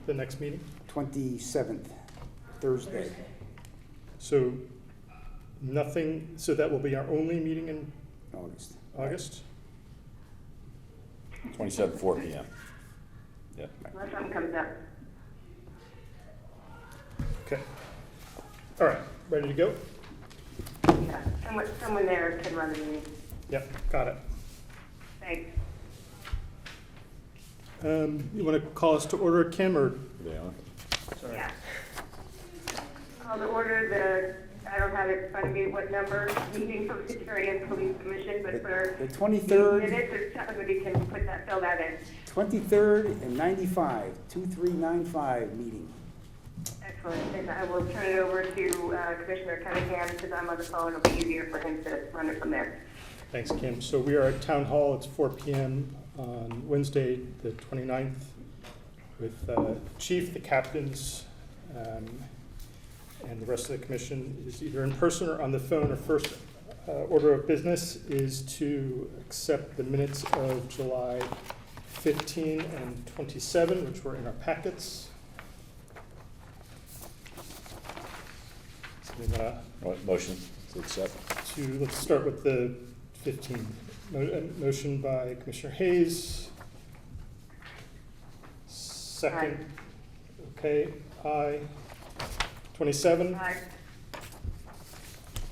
the next meeting? 27th, Thursday. So nothing, so that will be our only meeting in August. August? 27, 4 p.m. Yep. Unless something comes up. Okay. All right, ready to go? Yeah, someone there can run the meeting. Yep, got it. Thanks. You want to call us to order, Kim, or? Are they on? Sorry. Yeah. Call to order I don't have it in front of me what number, meeting for the Darien Police Commission, but for The 23rd, minutes, if somebody can fill that in. 23rd and 95, 2395 meeting. Excellent. And I will turn it over to Commissioner Cunningham because I'm on the phone. It'll be easier for him to run it from there. Thanks, Kim. So we are at Town Hall. It's 4 p.m. on Wednesday, the 29th, with Chief, the captains, and the rest of the commission is either in person or on the phone. Our first order of business is to accept the minutes of July 15 and 27, which were in our packets. So we Motion to accept. let's start with the 15. Motion by Commissioner Hayes. Second. Okay, aye. 27. Aye.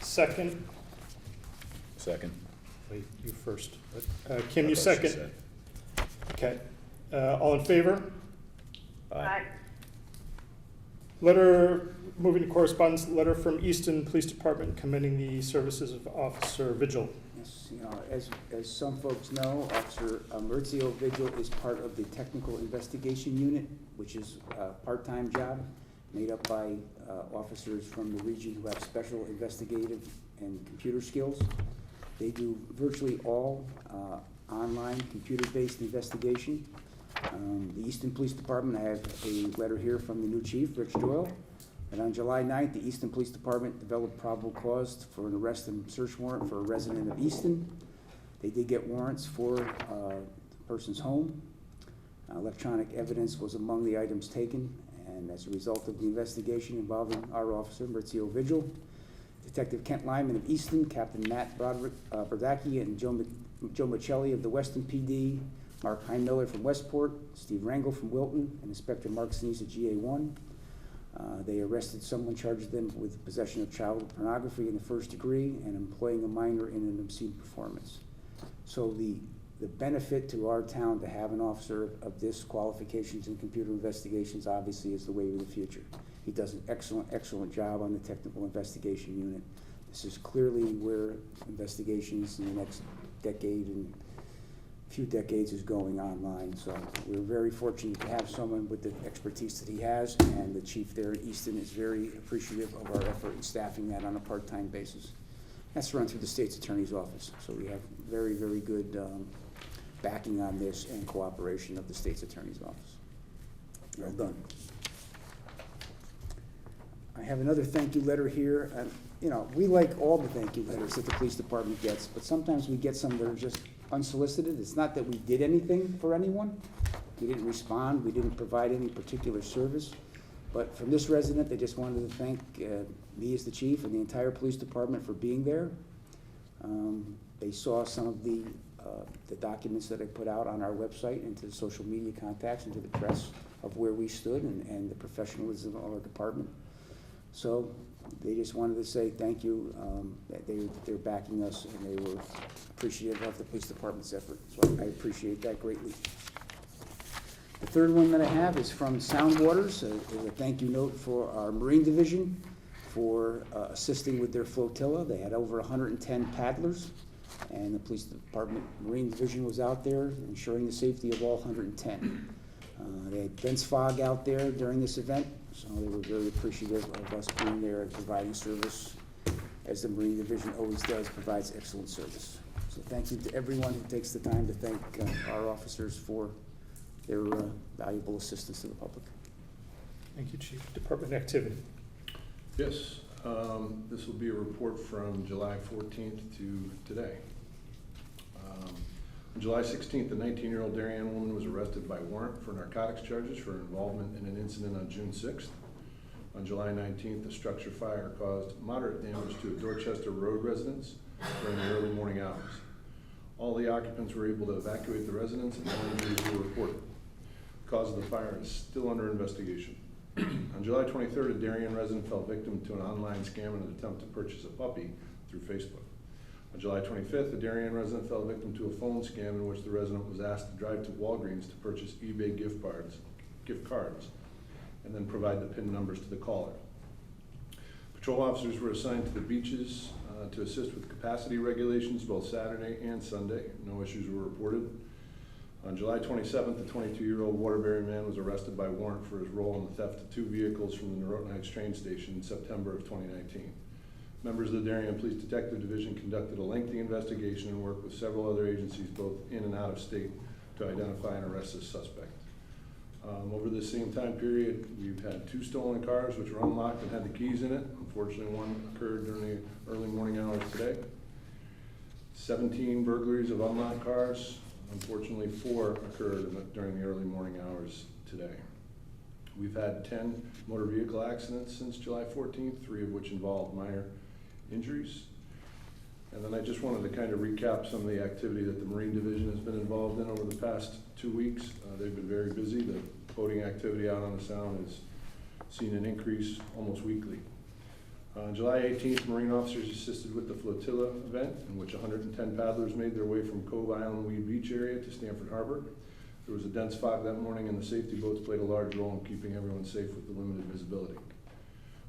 Second. Second. Wait, you first. Kim, I you thought she second. said. Okay. All in favor? Aye. Letter, moving to correspondence, letter from Easton Police Department commending the services of Officer Vigil. Yes, as some folks know, Officer Maurizio Vigil is part of the Technical Investigation Unit, which is a part-time job made up by officers from the region who have special investigative and computer skills. They do virtually all online computer-based investigation. The Easton Police Department, I have a letter here from the new chief, Rich Doyle, and on July 9th, the Easton Police Department developed probable cause for an arrest and search warrant for a resident of Easton. They did get warrants for the person's home. Electronic evidence was among the items taken, and as a result of the investigation involving our officer, Maurizio Vigil, Detective Kent Lyman of Easton, Captain Matt Brodacki, and Joe Michelli of the Weston PD, Mark Heinmiller from Westport, Steve Rangel from Wilton, and Inspector Mark Sinise of GA1. They arrested someone, charged them with possession of child pornography in the first degree and employing a minor in an obscene performance. So the benefit to our town to have an officer of this qualifications in computer investigations obviously is the way of the future. He does an excellent job on the Technical Investigation Unit. This is clearly where investigations in the next decade and few decades is going online. So we're very fortunate to have someone with the expertise that he has, and the chief there at Easton is very appreciative of our effort in staffing that on a part-time basis. That's run through the state's attorney's office. So we have very, very good backing on this and cooperation of the state's attorney's office. Well done. I have another thank you letter here. We like all the thank you letters that the police department gets, but sometimes we get some that are just unsolicited. It's not that we did anything for anyone. We didn't respond. We didn't provide any particular service. But from this resident, they just wanted to thank me as the chief and the entire police department for being there. They saw some of the documents that I put out on our website and to the social media contacts and to the press of where we stood and the professionalism of our department. So they just wanted to say thank you, that they're backing us, and they were appreciative of the police department's effort. So I appreciate that greatly. The third one that I have is from Sound Waters, a thank you note for our Marine Division for assisting with their flotilla. They had over 110 paddlers, and the police department Marine Division was out there ensuring the safety of all 110. They had dense fog out there during this event, so they were very appreciative of us being there and providing service, as the Marine Division always does, provides excellent service. So thank you to everyone who takes the time to thank our officers for their valuable assistance to the public. Thank you, Chief. Department activity. Yes, this will be a report from July 14th to today. On July 16th, a 19-year-old Darien woman was arrested by warrant for narcotics charges for involvement in an incident on June 6th. On July 19th, a structure fire caused moderate damage to a Dorchester Road residence during the early morning hours. All the occupants were able to evacuate the residence and no injuries were reported. The cause of the fire is still under investigation. On July 23rd, a Darien resident fell victim to an online scam in an attempt to purchase a puppy through Facebook. On July 25th, a Darien resident fell victim to a phone scam in which the resident was asked to drive to Walgreens to purchase eBay gift cards, and then provide the PIN numbers to the caller. Patrol officers were assigned to the beaches to assist with capacity regulations both Saturday and Sunday. No issues were reported. On July 27th, a 22-year-old Waterbury man was arrested by warrant for his role in the theft of 2 vehicles from the Norotan Heights train station in September of 2019. Members of the Darien Police Detective Division conducted a lengthy investigation and worked with several other agencies both in and out of state to identify and arrest this suspect. Over this same time period, we've had 2 stolen cars which were unlocked and had the keys in it. Unfortunately, one occurred during the early morning hours today. 17 burglaries of unlocked cars. Unfortunately, 4 occurred during the early morning hours today. We've had 10 motor vehicle accidents since July 14th, 3 of which involved minor injuries. And then I just wanted to kind of recap some of the activity that the Marine Division has been involved in over the past 2 weeks. They've been very busy. The boating activity out on the Sound has seen an increase almost weekly. On July 18th, Marine officers assisted with the flotilla event in which 110 paddlers made their way from Cove Island Weed Beach area to Stamford Harbor. There was a dense fog that morning and the safety boats played a large role in keeping everyone safe with the limited visibility.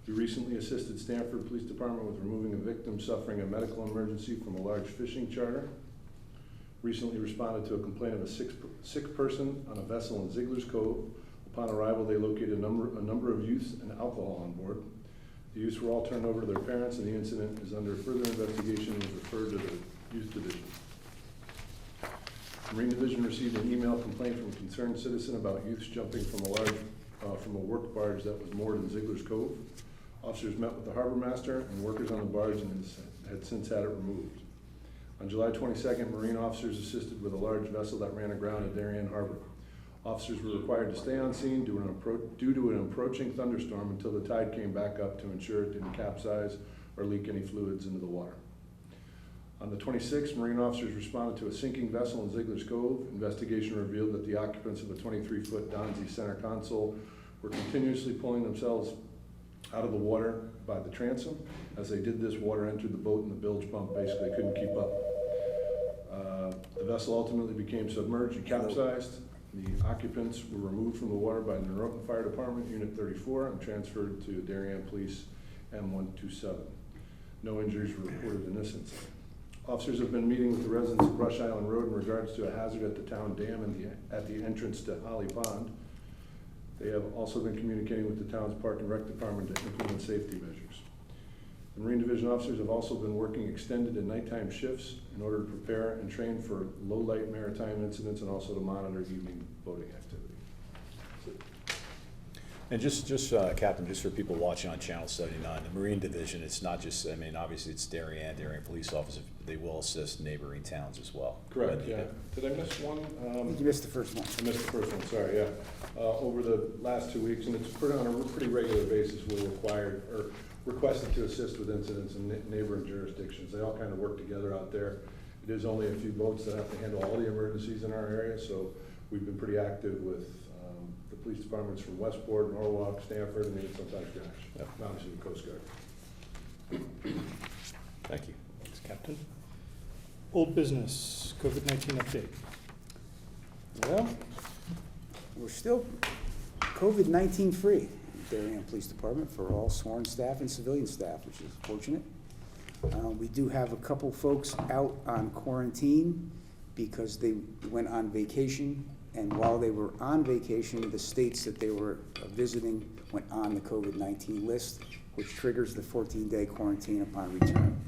We recently assisted Stamford Police Department with removing a victim suffering a medical emergency from a large fishing charter. Recently responded to a complaint of a sick person on a vessel in Ziegler's Cove. Upon arrival, they located a number of youths and alcohol on board. The youths were all turned over to their parents, and the incident is under further investigation and was referred to the Youth Division. The Marine Division received an email complaint from a concerned citizen about youths jumping from a work barge that was moored in Ziegler's Cove. Officers met with the harbor master and workers on the barge and had since had it removed. On July 22nd, Marine officers assisted with a large vessel that ran aground at Darien Harbor. Officers were required to stay on scene due to an approaching thunderstorm until the tide came back up to ensure it didn't capsize or leak any fluids into the water. On the 26th, Marine officers responded to a sinking vessel in Ziegler's Cove. Investigation revealed that the occupants of a 23-foot Donzi center console were continuously pulling themselves out of the water by the transom. As they did this, water entered the boat and the bilge pump basically couldn't keep up. The vessel ultimately became submerged and capsized. The occupants were removed from the water by the Norotan Fire Department, Unit 34, and transferred to Darien Police M127. No injuries were reported in this incident. Officers have been meeting with the residents of Brush Island Road in regards to a hazard at the town dam at the entrance to Holly Pond. They have also been communicating with the town's Park and Rec Department to implement safety measures. The Marine Division officers have also been working extended and nighttime shifts in order to prepare and train for low-light maritime incidents and also to monitor evening boating activity. And just Captain, just for people watching on Channel 79, the Marine Division, it's not just, I mean, obviously it's Darien police officers, they will assist neighboring towns as well. Correct, yeah. Did I miss one? I think you missed the first one. I missed the first one, sorry, yeah. Over the last 2 weeks, and it's on a pretty regular basis, we're required or requested to assist with incidents in neighboring jurisdictions. They all kind of work together out there. It is only a few boats that have to handle all the emergencies in our area, so we've been pretty active with the police departments from Westport, Norwalk, Stamford, and even sometimes Greenwich, Yep. obviously the Coast Guard. Thank you. Thanks, Captain. Old business, COVID-19 update. Well, we're still COVID-19 free. Darien Police Department for all sworn staff and civilian staff, which is fortunate. We do have a couple folks out on quarantine because they went on vacation, and while they were on vacation, the states that they were visiting went on the COVID-19 list, which triggers the 14-day quarantine upon return.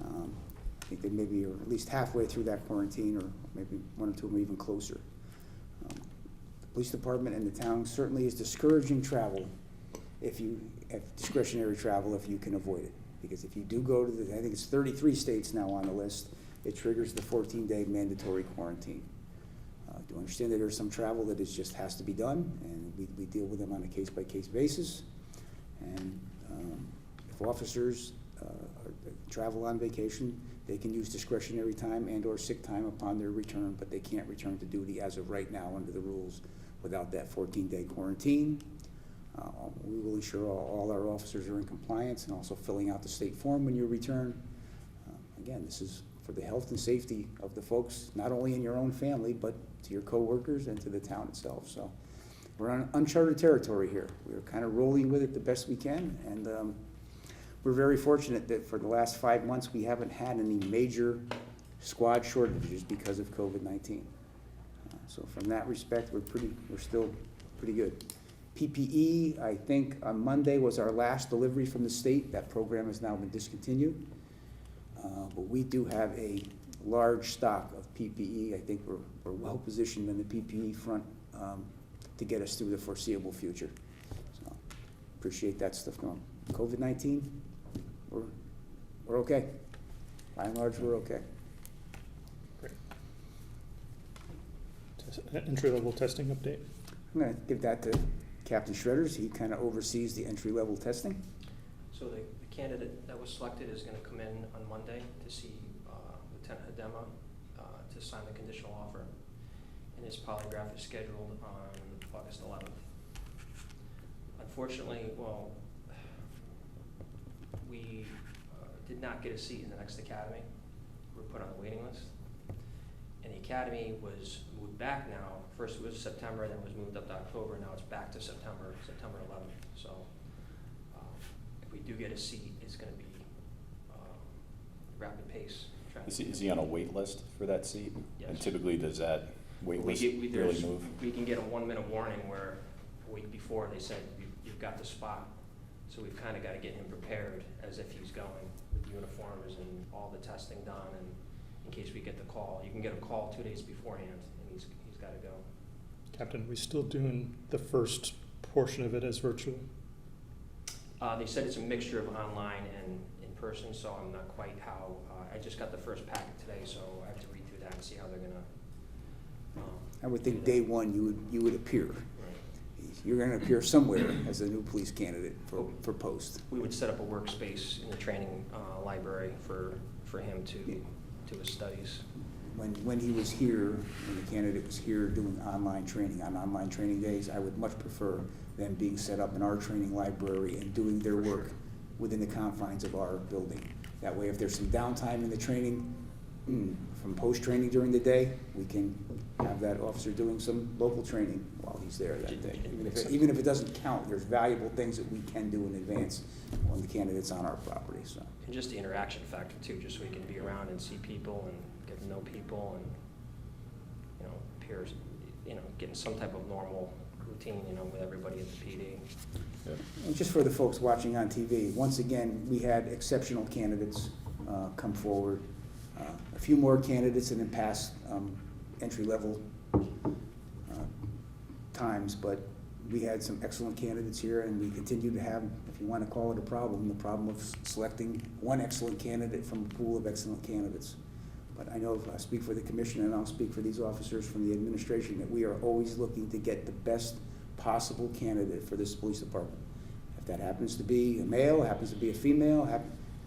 I think they maybe are at least halfway through that quarantine, or maybe one or two of them even closer. The police department and the town certainly is discouraging travel if discretionary travel if you can avoid it. Because if you do go to I think it's 33 states now on the list, it triggers the 14-day mandatory quarantine. Do understand that there's some travel that is just has to be done, and we deal with them on a case-by-case basis. And if officers travel on vacation, they can use discretionary time and or sick time upon their return, but they can't return to duty as of right now under the rules without that 14-day quarantine. We will ensure all our officers are in compliance and also filling out the state form when you return. Again, this is for the health and safety of the folks, not only in your own family, but to your coworkers and to the town itself. So we're on uncharted territory here. We're kind of rolling with it the best we can, and we're very fortunate that for the last 5 months we haven't had any major squad shortages because of COVID-19. So from that respect, we're still pretty good. PPE, I think on Monday was our last delivery from the state. That program has now been discontinued. But we do have a large stock of PPE. I think we're well positioned in the PPE front to get us through the foreseeable future. So appreciate that stuff going. COVID-19, we're okay. By and large, we're okay. Great. Entry-level testing update. I'm going to give that to Captain Shredders. He kind of oversees the entry-level testing. So the candidate that was selected is going to come in on Monday to see Lieutenant Hadema to sign the conditional offer. And his polygraph is scheduled on August 11th. Unfortunately, well, we did not get a seat in the next academy. We were put on the waiting list. And the academy was moved back now. First it was September, then it was moved up to October. Now it's back to September 11th. So if we do get a seat, it's going to be rapid pace. Is he on a wait list for that seat? Yes. And typically does that wait list really move? We can get a 1-minute warning where a week before they said, you've got the spot. So we've kind of got to get him prepared as if he's going with uniforms and all the testing done, and in case we get the call. You can get a call 2 days beforehand, and he's got to go. Captain, we still doing the first portion of it as virtual? They said it's a mixture of online and in person, so I'm not quite how, I just got the first packet today, so I have to read through that and see how they're gonna. I would think day one you would appear. You're going to appear somewhere as a new police candidate for post. We would set up a workspace in the training library for him to his studies. When he was here, when the candidate was here doing online training on online training days, I would much prefer them being set up in our training library and doing their work within the confines of our building. That way, if there's some downtime in the training, from post-training during the day, we can have that officer doing some local training while he's there that day. Even if it doesn't count, there's valuable things that we can do in advance when the candidate's on our property. So. And just the interaction factor too, just so we can be around and see people and get to know people and, appears, getting some type of normal routine, with everybody at the PD. Yep. And just for the folks watching on TV, once again, we had exceptional candidates come forward. A few more candidates than in past entry-level times, but we had some excellent candidates here, and we continue to have, if you want to call it a problem, the problem of selecting one excellent candidate from a pool of excellent candidates. But I know I speak for the commission, and I'll speak for these officers from the administration, that we are always looking to get the best possible candidate for this police department. If that happens to be a male, happens to be a female,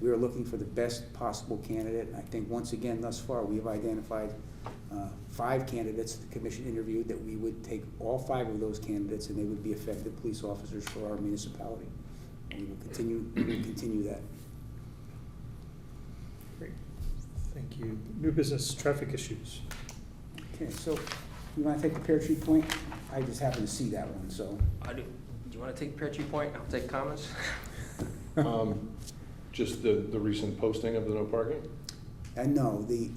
we are looking for the best possible candidate. And I think once again, thus far, we have identified 5 candidates the commission interviewed that we would take all 5 of those candidates and they would be effective police officers for our municipality. And we will continue that. Great, thank you. New business, traffic issues. Okay, so you want to take the Pear Tree Point? I just happen to see that one, so. I do. Do you want to take Pear Tree Point? I'll take comments. Just the recent posting of the no parking? And no, the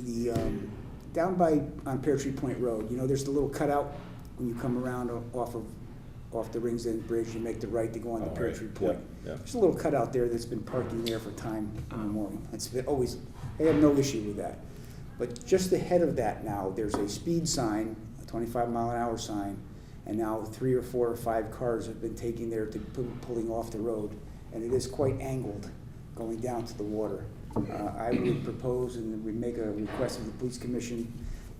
down on Pear Tree Point Road, there's the little cutout when you come around off the Rings End Bridge, you make the right to go on the Pear right. Tree Point. Yeah. There's a little cutout there that's been parking there for time immemorial. I have no issue with that. But just ahead of that now, there's a speed sign, a 25-mile-an-hour sign, and now 3 or 4 or 5 cars have been taking there to pulling off the road, and it is quite angled going down to the water. I would propose, and we make a request of the police commission,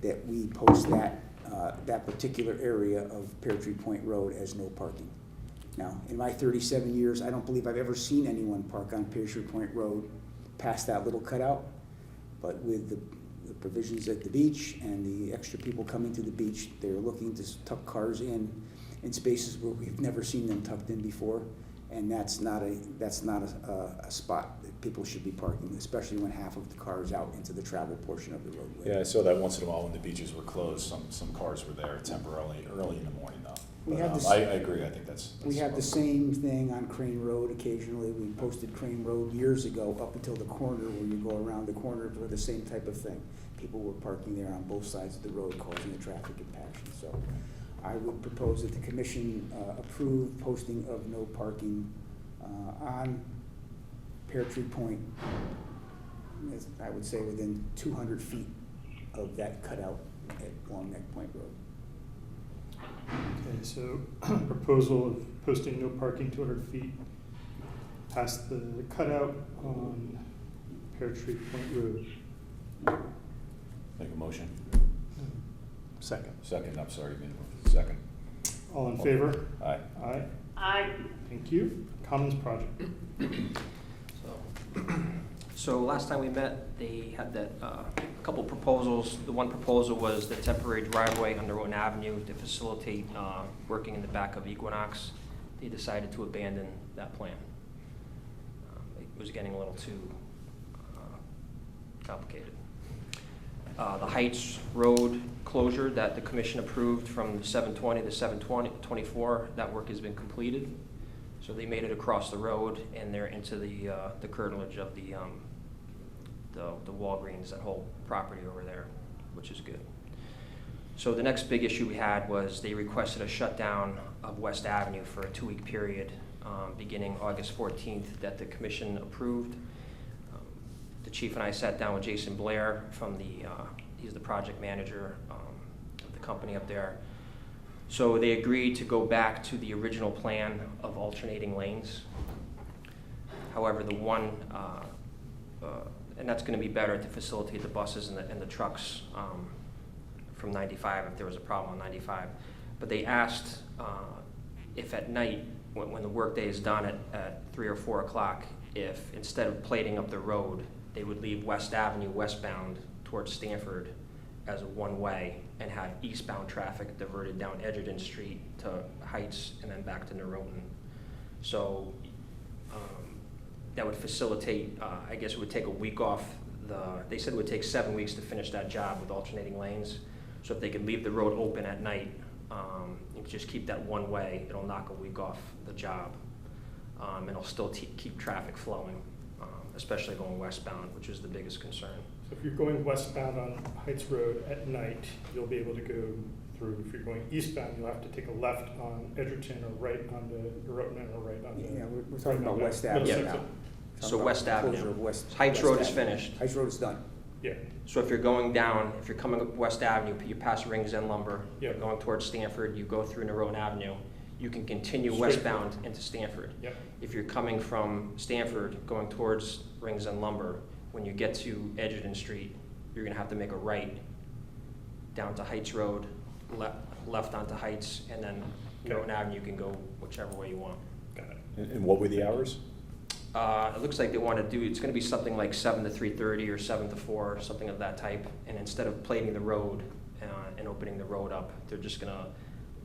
that we post that particular area of Pear Tree Point Road as no parking. Now, in my 37 years, I don't believe I've ever seen anyone park on Pear Tree Point Road past that little cutout, but with the provisions at the beach and the extra people coming to the beach, they're looking to tuck cars in spaces where we've never seen them tucked in before, and that's not a spot that people should be parking, especially when half of the car is out into the travel portion of the roadway. Yeah, I saw that once in a while when the beaches were closed, some cars were there temporarily, early in the morning though. We But, have this- I agree, I think that's. We have the same thing on Crane Road occasionally. We posted Crane Road years ago up until the corner where you go around the corner for the same type of thing. People were parking there on both sides of the road causing a traffic impaction. So I would propose that the commission approve posting of no parking on Pear Tree Point, as I would say within 200 feet of that cutout at Long Neck Point Road. Okay, so proposal of posting no parking 200 feet past the cutout on Pear Tree Point Road. Make a motion. Second. Second, I'm sorry, second. All in favor? Aye. Aye. Aye. Thank you. Commons project. So last time we met, they had that, a couple proposals. The one proposal was the temporary driveway under Roten Avenue to facilitate working in the back of Equinox. They decided to abandon that plan. It was getting a little too complicated. The Heights Road closure that the commission approved from 720 to 724, that work has been completed. So they made it across the road, and they're into the curtilage of the Walgreens, that whole property over there, which is good. So the next big issue we had was they requested a shutdown of West Avenue for a 2-week period, beginning August 14th, that the commission approved. The chief and I sat down with Jason Blair from he's the project manager of the company up there. So they agreed to go back to the original plan of alternating lanes. However, the one, and that's going to be better to facilitate the buses and the trucks from 95 if there was a problem on 95. But they asked if at night, when the workday is done at 3 or 4 o'clock, if instead of plating up the road, they would leave West Avenue westbound towards Stanford as a one-way and have eastbound traffic diverted down Edgerton Street to Heights and then back to Norotan. So that would facilitate, I guess it would take a week off they said it would take 7 weeks to finish that job with alternating lanes. So if they could leave the road open at night and just keep that one way, it'll knock a week off the job. And it'll still keep traffic flowing, especially going westbound, which is the biggest concern. So if you're going westbound on Heights Road at night, you'll be able to go through. If you're going eastbound, you'll have to take a left on Edgerton or right onto Roten or right onto. Yeah, we're talking about West Avenue Yeah. now. So West Avenue. Closure of Heights West Road is Avenue. finished. Heights Road is done. Yeah. So if you're going down, if you're coming up West Avenue, you pass Rings End Lumber, Yep. you're going towards Stanford, you go through Norotan Avenue, you can continue Straight westbound into Stanford. Yep. If you're coming from Stanford, going towards Rings End Lumber, when you get to Edgerton Street, you're gonna have to make a right down to Heights Road, left onto Heights, and then Okay. Norotan Avenue, you can go whichever way you want. Got it. And what were the hours? It looks like they want to do, it's going to be something like 7 to 3:30 or 7 to 4, something of that type. And instead of plating the road and opening the road up, they're just going to,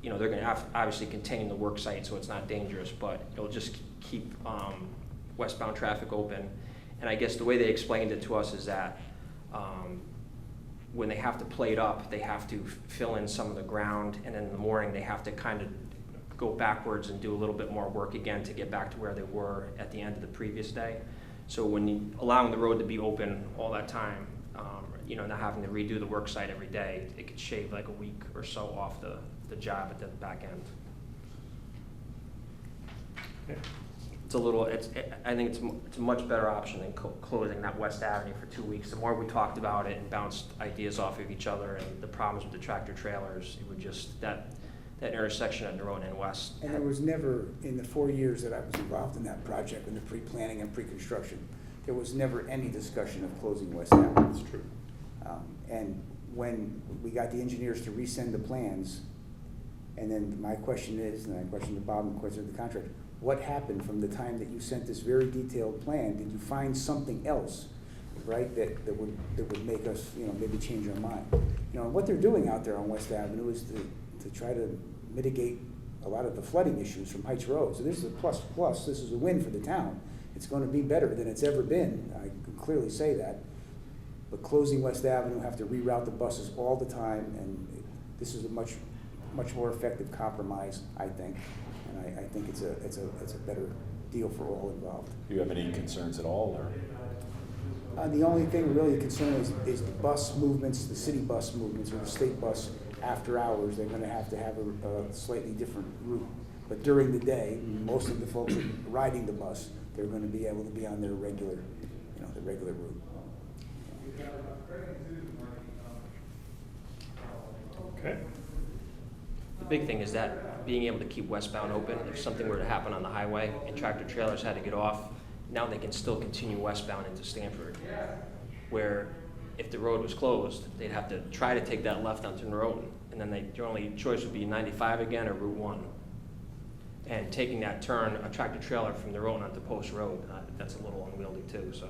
they're going to obviously contain the work site so it's not dangerous, but it'll just keep westbound traffic open. And I guess the way they explained it to us is that when they have to plate up, they have to fill in some of the ground, and then in the morning they have to kind of go backwards and do a little bit more work again to get back to where they were at the end of the previous day. So when you allowing the road to be open all that time, not having to redo the work site every day, it could shave like a week or so off the job at the back end. Okay. I think it's a much better option than closing that West Avenue for 2 weeks. The more we talked about it and bounced ideas off of each other and the problems with the tractor trailers, it would just, that intersection at Norotan and West. And there was never, in the 4 years that I was involved in that project, in the pre-planning and pre-construction, there was never any discussion of closing West Avenue. That's true. And when we got the engineers to resend the plans, and then my question is, and I questioned Bob and questioned the contractor, what happened from the time that you sent this very detailed plan? Did you find something else, right, that would make us, maybe change our mind? What they're doing out there on West Avenue is to try to mitigate a lot of the flooding issues from Heights Road. So this is a plus. This is a win for the town. It's going to be better than it's ever been. I can clearly say that. But closing West Avenue, have to reroute the buses all the time, and this is a much more effective compromise, I think. And I think it's a better deal for all involved. Do you have any concerns at all, or? The only thing really concern is the bus movements, the city bus movements, or the state bus after hours. They're going to have a slightly different route. But during the day, most of the folks riding the bus, they're going to be able to be on their regular, the regular route. Okay. The big thing is that being able to keep westbound open, if something were to happen on the highway and tractor trailers had to get off, now they can still continue westbound into Stanford. Where if the road was closed, they'd have to try to take that left onto Norotan, and then their only choice would be 95 again or Route 1. And taking that turn, a tractor trailer from Norotan onto Post Road, that's a little unwieldy too, so.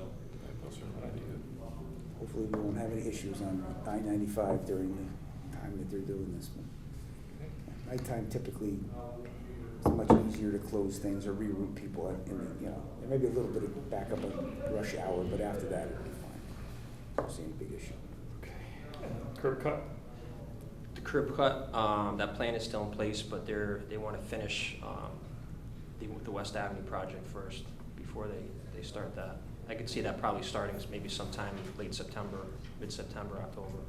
Hopefully we won't have any issues on I-95 during the time that they're doing this. Nighttime typically it's much easier to close things or reroute people. There may be a little bit of backup on rush hour, but after that it'll be fine. I don't see any big issue. Okay. Curb cut? The curb cut, that plan is still in place, but they want to finish the West Avenue project first before they start that. I could see that probably starting maybe sometime late September, mid-September, October.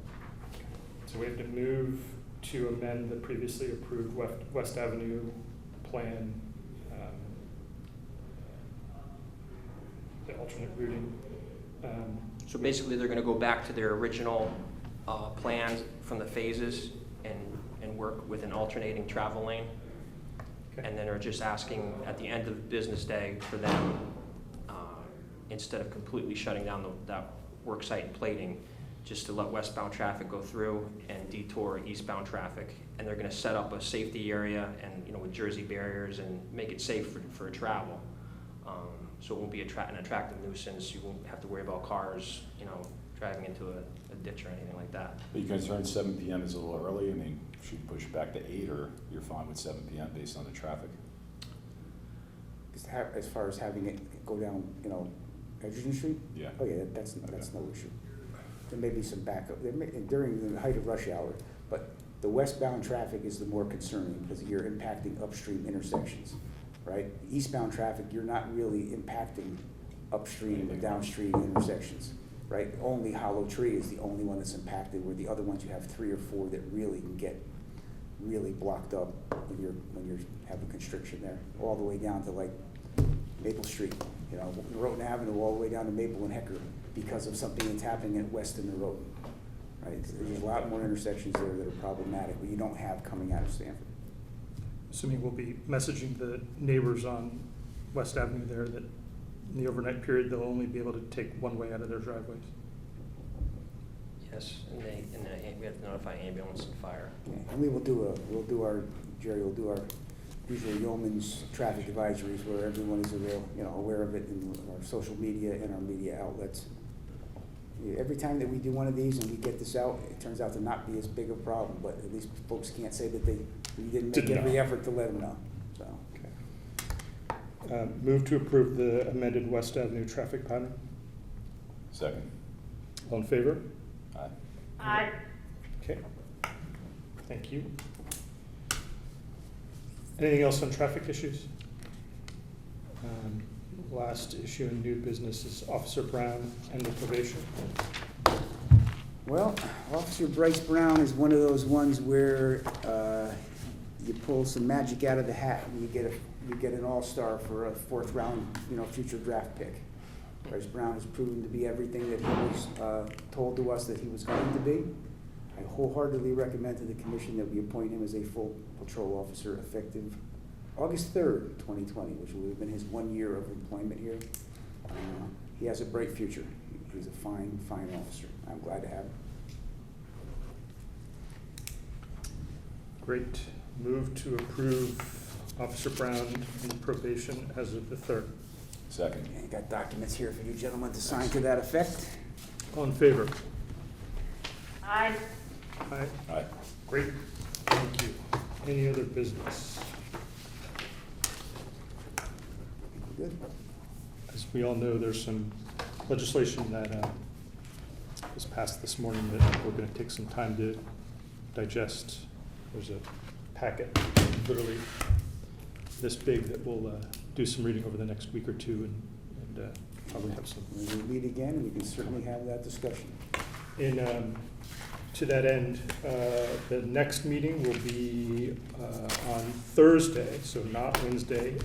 So we have to move to amend the previously approved West Avenue plan, the alternate routing. So basically, they're going to go back to their original plans from the phases and work with an alternating travel lane. Okay. And then are just asking at the end of the business day for them, instead of completely shutting down that work site and plating, just to let westbound traffic go through and detour eastbound traffic. And they're going to set up a safety area and with Jersey barriers and make it safe for travel. So it won't be an attractive nuisance. You won't have to worry about cars, driving into a ditch or anything like that. Are you concerned 7 p.m. is a little early? I mean, should you push it back to 8, or you're fine with 7 p.m. based on the traffic? As far as having it go down, Edgerton Street? Yeah. Oh yeah, that's no issue. There may be some backup during the height of rush hour, but the westbound traffic is the more concerning because you're impacting upstream intersections, right? Eastbound traffic, you're not really impacting upstream or downstream intersections, right? Only Hollow Tree is the only one that's impacted, where the other ones you have 3 or 4 that really can get really blocked up when you're having constriction there, all the way down to like Maple Street, Norotan Avenue, all the way down to Maple and Hecker, because of something that's happening at West and Norotan, right? There's a lot more intersections there that are problematic, but you don't have coming out of Stanford. Assuming we'll be messaging the neighbors on West Avenue there that in the overnight period, they'll only be able to take one way out of their driveways. Yes, and we have to notify ambulance and fire. Yeah, and Jerry will do our usual yeoman's traffic advisories where everyone is aware of it in our social media and our media outlets. Every time that we do one of these and we get this out, it turns out to not be as big a problem, but at least folks can't say that we didn't make every effort to let them know. So. Okay. Move to approve the amended West Avenue traffic pattern. Second. All in favor? Aye. Aye. Okay. Thank you. Anything else on traffic issues? Last issue in new business is Officer Brown and the probation. Well, Officer Bryce Brown is one of those ones where you pull some magic out of the hat and you get an all-star for a 4th round, future draft pick. Bryce Brown has proven to be everything that he was told to us that he was going to be. I wholeheartedly recommend to the commission that we appoint him as a full patrol officer effective August 3rd, 2020, which will have been his 1 year of employment here. he has a bright future. He's a fine, fine officer. I'm glad to have him. Great. Move to approve Officer Brown in probation as of the 3rd. Second. And you got documents here for you gentlemen to sign to that effect. All in favor? Aye. Aye. Aye. Great. Thank you. Any other business? Good. As we all know, there's some legislation that was passed this morning that we're going to take some time to digest. There's a packet, literally this big, that we'll do some reading over the next week or two and probably have some. When we meet again, we can certainly have that discussion. To that end, the next meeting will be on Thursday, so not Wednesday,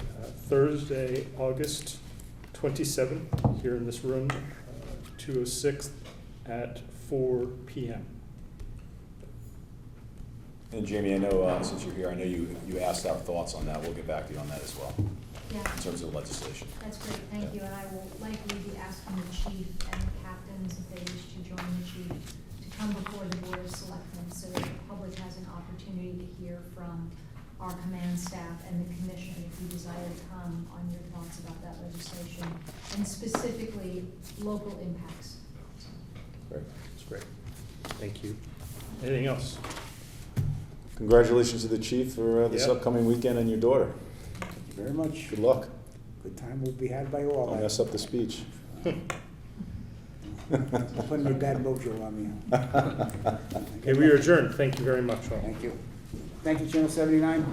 Thursday, August 27th, here in this room, 206 at 4 p.m. And Jamie, I know, since you're here, I know you asked our thoughts on that. We'll get back to you on that as well, Yeah, in terms of legislation. that's great, thank you, and I will likely be asking the chief and the captains, if they wish to join the chief, to come before the Board of Selectmen, so that the public has an opportunity to hear from our command staff and the commission, if you desire to come, on your thoughts about that legislation, and specifically local impacts. Great. That's great. Thank you. Anything else? Congratulations to the chief for this Yeah. upcoming weekend and your daughter. Thank you very much. Good luck. Good time will be had by all. Don't mess up the speech. Putting your bad mojo on me. Okay, we are adjourned. Thank you very much, all. Thank you. Thank you, Channel 79.